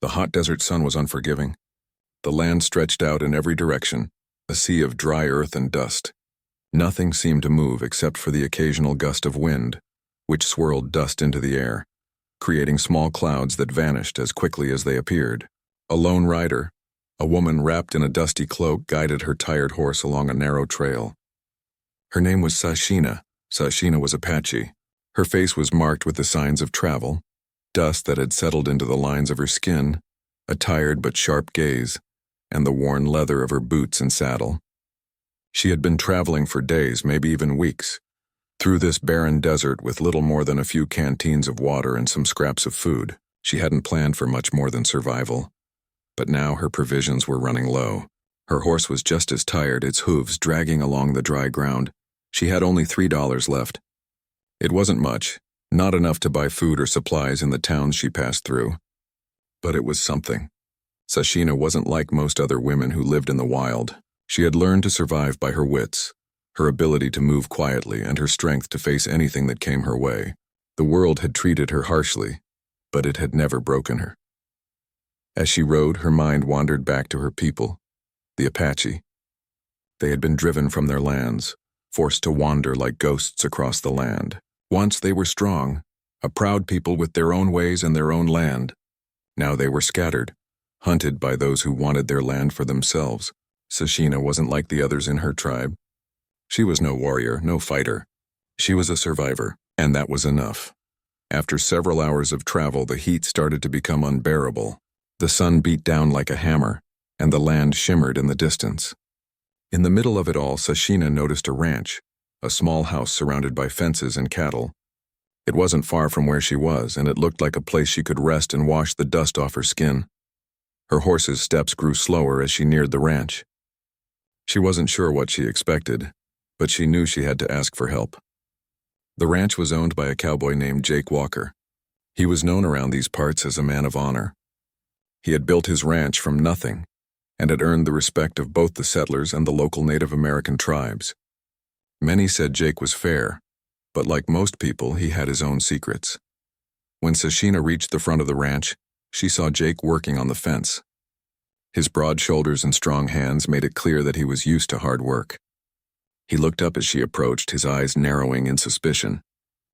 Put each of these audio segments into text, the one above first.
The hot desert sun was unforgiving. The land stretched out in every direction, a sea of dry earth and dust. Nothing seemed to move except for the occasional gust of wind, which swirled dust into the air, creating small clouds that vanished as quickly as they appeared. A lone rider, a woman wrapped in a dusty cloak, guided her tired horse along a narrow trail. Her name was Sashina. Sashina was Apache. Her face was marked with the signs of travel, dust that had settled into the lines of her skin, a tired but sharp gaze, and the worn leather of her boots and saddle. She had been traveling for days, maybe even weeks, through this barren desert with little more than a few canteens of water and some scraps of food. She hadn't planned for much more than survival. But now her provisions were running low. Her horse was just as tired, its hooves dragging along the dry ground. She had only $3 left. It wasn't much, not enough to buy food or supplies in the towns she passed through. But it was something. Sashina wasn't like most other women who lived in the wild. She had learned to survive by her wits, her ability to move quietly, and her strength to face anything that came her way. The world had treated her harshly, but it had never broken her. As she rode, her mind wandered back to her people, the Apache. They had been driven from their lands, forced to wander like ghosts across the land. Once they were strong, a proud people with their own ways and their own land. Now they were scattered, hunted by those who wanted their land for themselves. Sashina wasn't like the others in her tribe. She was no warrior, no fighter. She was a survivor, and that was enough. After several hours of travel, the heat started to become unbearable. The sun beat down like a hammer, and the land shimmered in the distance. In the middle of it all, Sashina noticed a ranch, a small house surrounded by fences and cattle. It wasn't far from where she was, and it looked like a place she could rest and wash the dust off her skin. Her horse's steps grew slower as she neared the ranch. She wasn't sure what she expected, but she knew she had to ask for help. The ranch was owned by a cowboy named Jake Walker. He was known around these parts as a man of honor. He had built his ranch from nothing, and had earned the respect of both the settlers and the local Native American tribes. Many said Jake was fair, but like most people, he had his own secrets. When Sashina reached the front of the ranch, she saw Jake working on the fence. His broad shoulders and strong hands made it clear that he was used to hard work. He looked up as she approached, his eyes narrowing in suspicion.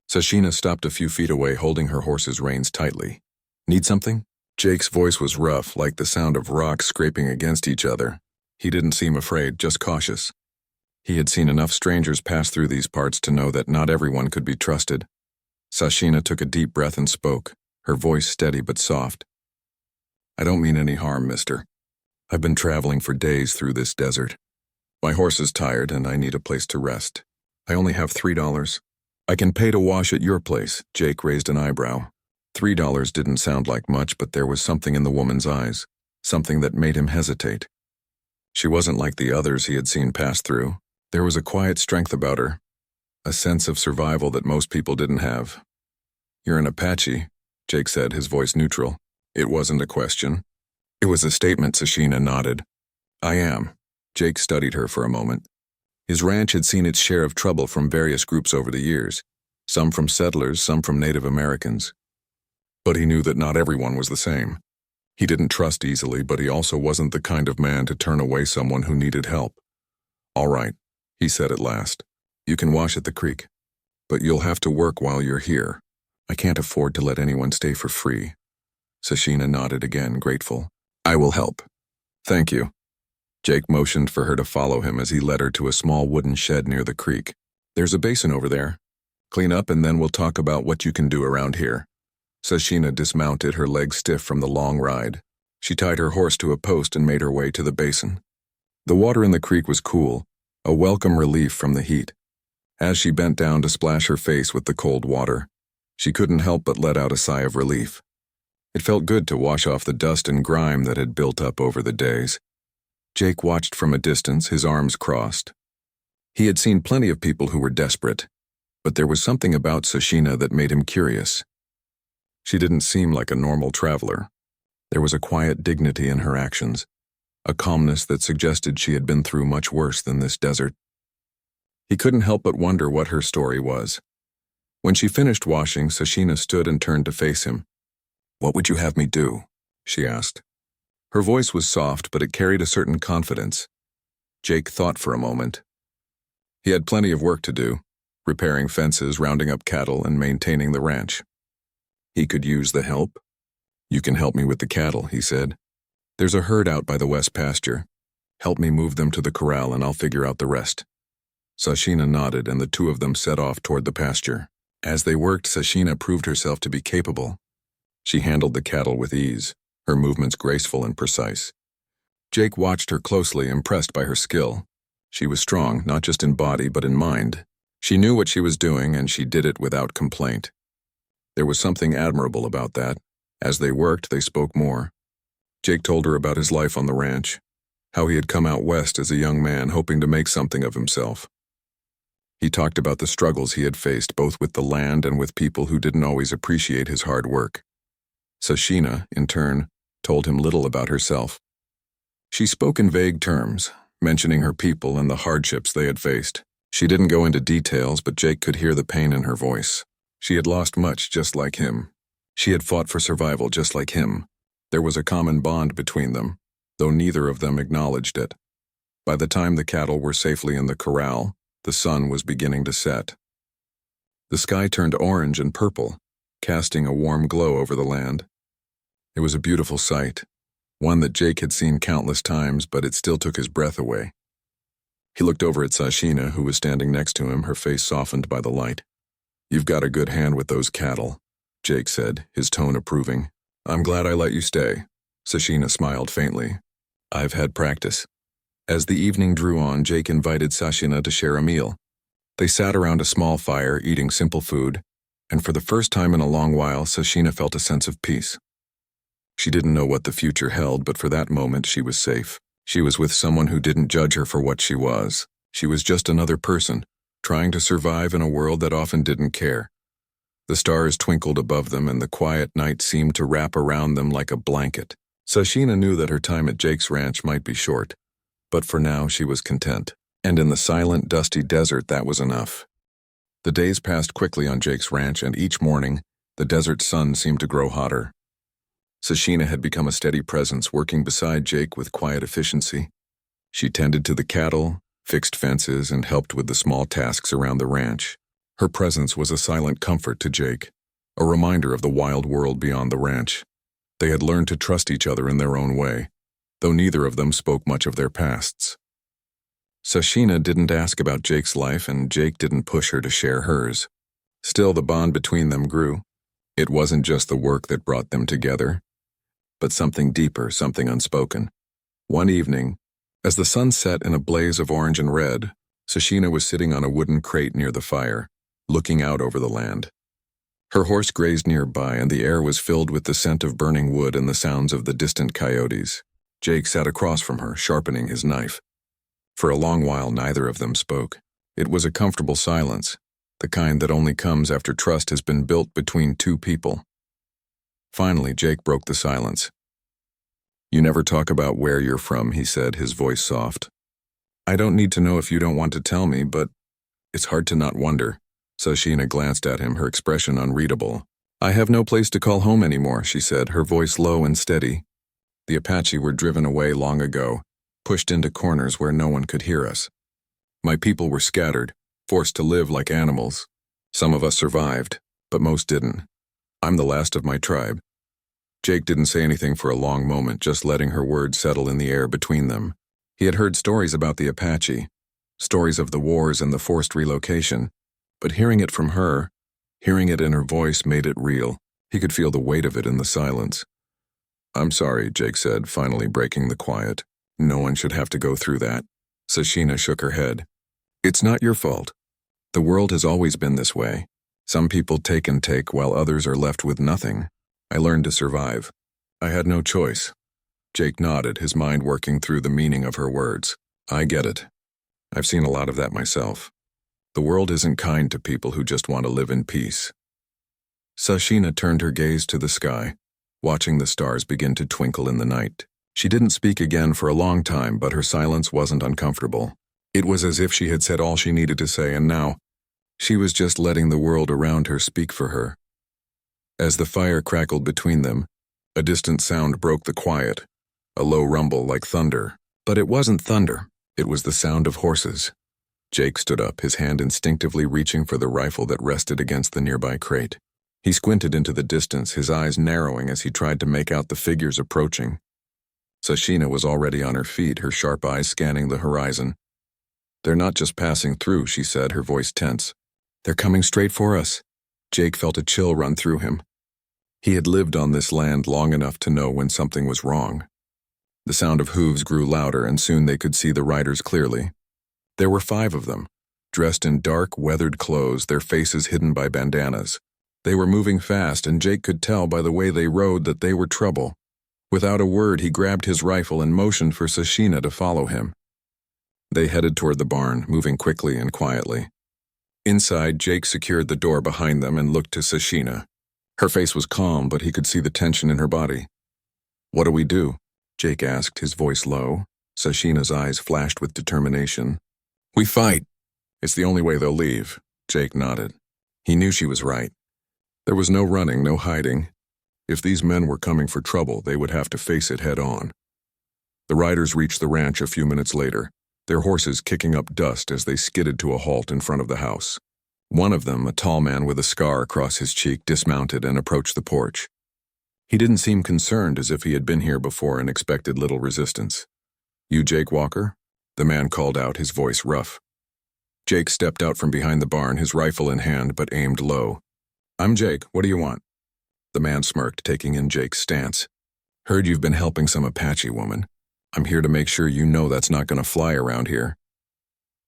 Sashina stopped a few feet away, holding her horse's reins tightly. "Need something?" Jake's voice was rough, like the sound of rocks scraping against each other. He didn't seem afraid, just cautious. He had seen enough strangers pass through these parts to know that not everyone could be trusted. Sashina took a deep breath and spoke, her voice steady but soft. "I don't mean any harm, mister. I've been traveling for days through this desert. My horse is tired and I need a place to rest. I only have $3. I can pay to wash at your place." Jake raised an eyebrow. $3 didn't sound like much, but there was something in the woman's eyes, something that made him hesitate. She wasn't like the others he had seen pass through. There was a quiet strength about her, a sense of survival that most people didn't have. "You're an Apache," Jake said, his voice neutral. It wasn't a question. It was a statement. Sashina nodded. "I am." Jake studied her for a moment. His ranch had seen its share of trouble from various groups over the years, some from settlers, some from Native Americans. But he knew that not everyone was the same. He didn't trust easily, but he also wasn't the kind of man to turn away someone who needed help. "All right," he said at last. "You can wash at the creek, but you'll have to work while you're here. I can't afford to let anyone stay for free." Sashina nodded again, grateful. "I will help." "Thank you." Jake motioned for her to follow him as he led her to a small wooden shed near the creek. "There's a basin over there. Clean up and then we'll talk about what you can do around here." Sashina dismounted, her legs stiff from the long ride. She tied her horse to a post and made her way to the basin. The water in the creek was cool, a welcome relief from the heat. As she bent down to splash her face with the cold water, she couldn't help but let out a sigh of relief. It felt good to wash off the dust and grime that had built up over the days. Jake watched from a distance, his arms crossed. He had seen plenty of people who were desperate, but there was something about Sashina that made him curious. She didn't seem like a normal traveler. There was a quiet dignity in her actions, a calmness that suggested she had been through much worse than this desert. He couldn't help but wonder what her story was. When she finished washing, Sashina stood and turned to face him. "What would you have me do?" she asked. Her voice was soft, but it carried a certain confidence. Jake thought for a moment. He had plenty of work to do, repairing fences, rounding up cattle, and maintaining the ranch. He could use the help. You can help me with the cattle, he said. There's a herd out by the west pasture. Help me move them to the corral and I'll figure out the rest. Sashina nodded and the two of them set off toward the pasture. As they worked, Sashina proved herself to be capable. She handled the cattle with ease, her movements graceful and precise. Jake watched her closely, impressed by her skill. She was strong, not just in body but in mind. She knew what she was doing and she did it without complaint. There was something admirable about that. As they worked, they spoke more. Jake told her about his life on the ranch, how he had come out west as a young man hoping to make something of himself. He talked about the struggles he had faced both with the land and with people who didn't always appreciate his hard work. Sashina, in turn, told him little about herself. She spoke in vague terms, mentioning her people and the hardships they had faced. She didn't go into details, but Jake could hear the pain in her voice. She had lost much just like him. She had fought for survival just like him. There was a common bond between them, though neither of them acknowledged it. By the time the cattle were safely in the corral, the sun was beginning to set. The sky turned orange and purple, casting a warm glow over the land. It was a beautiful sight, one that Jake had seen countless times, but it still took his breath away. He looked over at Sashina, who was standing next to him, her face softened by the light. "You've got a good hand with those cattle," Jake said, his tone approving. "I'm glad I let you stay." Sashina smiled faintly. "I've had practice." As the evening drew on, Jake invited Sashina to share a meal. They sat around a small fire, eating simple food, and for the first time in a long while, Sashina felt a sense of peace. She didn't know what the future held, but for that moment she was safe. She was with someone who didn't judge her for what she was. She was just another person, trying to survive in a world that often didn't care. The stars twinkled above them and the quiet night seemed to wrap around them like a blanket. Sashina knew that her time at Jake's ranch might be short, but for now she was content. And in the silent, dusty desert, that was enough. The days passed quickly on Jake's ranch, and each morning, the desert sun seemed to grow hotter. Sashina had become a steady presence, working beside Jake with quiet efficiency. She tended to the cattle, fixed fences, and helped with the small tasks around the ranch. Her presence was a silent comfort to Jake, a reminder of the wild world beyond the ranch. They had learned to trust each other in their own way, though neither of them spoke much of their pasts. Sashina didn't ask about Jake's life, and Jake didn't push her to share hers. Still, the bond between them grew. It wasn't just the work that brought them together, but something deeper, something unspoken. One evening, as the sun set in a blaze of orange and red, Sashina was sitting on a wooden crate near the fire, looking out over the land. Her horse grazed nearby, and the air was filled with the scent of burning wood and the sounds of the distant coyotes. Jake sat across from her, sharpening his knife. For a long while, neither of them spoke. It was a comfortable silence, the kind that only comes after trust has been built between two people. Finally, Jake broke the silence. "You never talk about where you're from," he said, his voice soft. "I don't need to know if you don't want to tell me, but it's hard to not wonder." Sashina glanced at him, her expression unreadable. "I have no place to call home anymore," she said, her voice low and steady. "The Apache were driven away long ago, pushed into corners where no one could hear us. My people were scattered, forced to live like animals. Some of us survived, but most didn't. I'm the last of my tribe." Jake didn't say anything for a long moment, just letting her words settle in the air between them. He had heard stories about the Apache, stories of the wars and the forced relocation, but hearing it from her, hearing it in her voice made it real. He could feel the weight of it in the silence. "I'm sorry," Jake said, finally breaking the quiet. "No one should have to go through that." Sashina shook her head. "It's not your fault. The world has always been this way. Some people take and take while others are left with nothing. I learned to survive. I had no choice." Jake nodded, his mind working through the meaning of her words. "I get it. I've seen a lot of that myself. The world isn't kind to people who just want to live in peace." Sashina turned her gaze to the sky, watching the stars begin to twinkle in the night. She didn't speak again for a long time, but her silence wasn't uncomfortable. It was as if she had said all she needed to say, and now she was just letting the world around her speak for her. As the fire crackled between them, A distant sound broke the quiet, a low rumble like thunder. But it wasn't thunder. It was the sound of horses. Jake stood up, his hand instinctively reaching for the rifle that rested against the nearby crate. He squinted into the distance, his eyes narrowing as he tried to make out the figures approaching. Sashina was already on her feet, her sharp eyes scanning the horizon. "They're not just passing through," she said, her voice tense. "They're coming straight for us." Jake felt a chill run through him. He had lived on this land long enough to know when something was wrong. The sound of hooves grew louder, and soon they could see the riders clearly. There were 5 of them, dressed in dark, weathered clothes, their faces hidden by bandanas. They were moving fast, and Jake could tell by the way they rode that they were trouble. Without a word, he grabbed his rifle and motioned for Sashina to follow him. They headed toward the barn, moving quickly and quietly. Inside, Jake secured the door behind them and looked to Sashina. Her face was calm, but he could see the tension in her body. "What do we do?" Jake asked, his voice low. Sashina's eyes flashed with determination. "We fight. It's the only way they'll leave." Jake nodded. He knew she was right. There was no running, no hiding. If these men were coming for trouble, they would have to face it head on. The riders reached the ranch a few minutes later, their horses kicking up dust as they skidded to a halt in front of the house. One of them, a tall man with a scar across his cheek, dismounted and approached the porch. He didn't seem concerned, as if he had been here before and expected little resistance. "You Jake Walker?" the man called out, his voice rough. Jake stepped out from behind the barn, his rifle in hand but aimed low. "I'm Jake. What do you want?" The man smirked, taking in Jake's stance. "Heard you've been helping some Apache woman. I'm here to make sure you know that's not going to fly around here."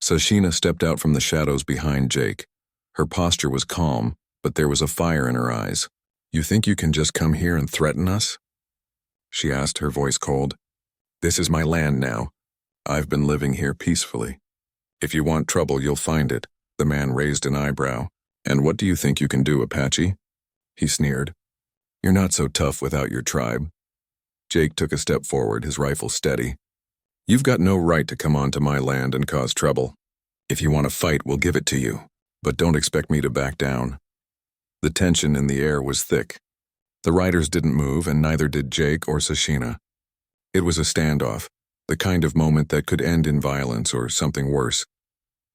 Sashina stepped out from the shadows behind Jake. Her posture was calm, but there was a fire in her eyes. "You think you can just come here and threaten us?" she asked, her voice cold. "This is my land now. I've been living here peacefully. If you want trouble, you'll find it." The man raised an eyebrow. "And what do you think you can do, Apache?" he sneered. "You're not so tough without your tribe." Jake took a step forward, his rifle steady. "You've got no right to come onto my land and cause trouble. If you want to fight, we'll give it to you, but don't expect me to back down." The tension in the air was thick. The riders didn't move, and neither did Jake or Sashina. It was a standoff, the kind of moment that could end in violence or something worse.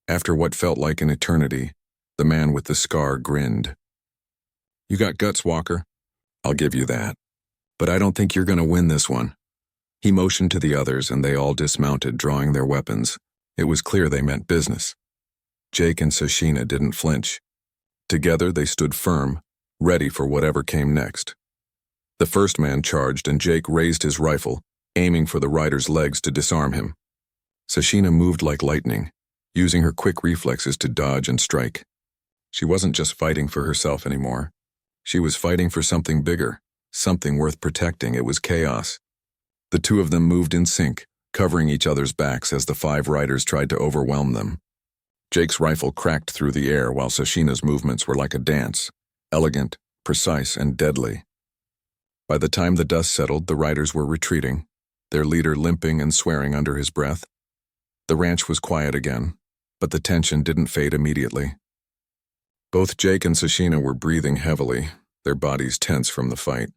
After what felt like an eternity, the man with the scar grinned. "You got guts, Walker. I'll give you that. But I don't think you're going to win this one." He motioned to the others, and they all dismounted, drawing their weapons. It was clear they meant business. Jake and Sashina didn't flinch. Together they stood firm, ready for whatever came next. The first man charged, and Jake raised his rifle, aiming for the rider's legs to disarm him. Sashina moved like lightning, using her quick reflexes to dodge and strike. She wasn't just fighting for herself anymore. She was fighting for something bigger, something worth protecting. It was chaos. The 2 of them moved in sync, covering each other's backs as the 5 riders tried to overwhelm them. Jake's rifle cracked through the air while Sashina's movements were like a dance, elegant, precise, and deadly. By the time the dust settled, the riders were retreating, their leader limping and swearing under his breath. The ranch was quiet again, but the tension didn't fade immediately. Both Jake and Sashina were breathing heavily, their bodies tense from the fight.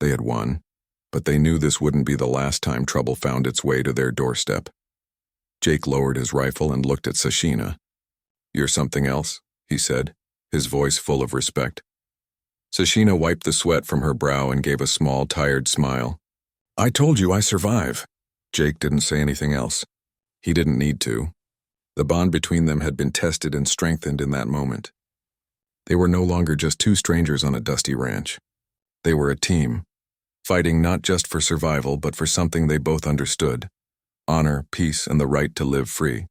They had won, but they knew this wouldn't be the last time trouble found its way to their doorstep. Jake lowered his rifle and looked at Sashina. "You're something else," he said, his voice full of respect. Sashina wiped the sweat from her brow and gave a small, tired smile. "I told you I survive." Jake didn't say anything else. He didn't need to. The bond between them had been tested and strengthened in that moment. They were no longer just 2 strangers on a dusty ranch. They were a team, fighting not just for survival but for something they both understood: honor, peace, and the right to live free.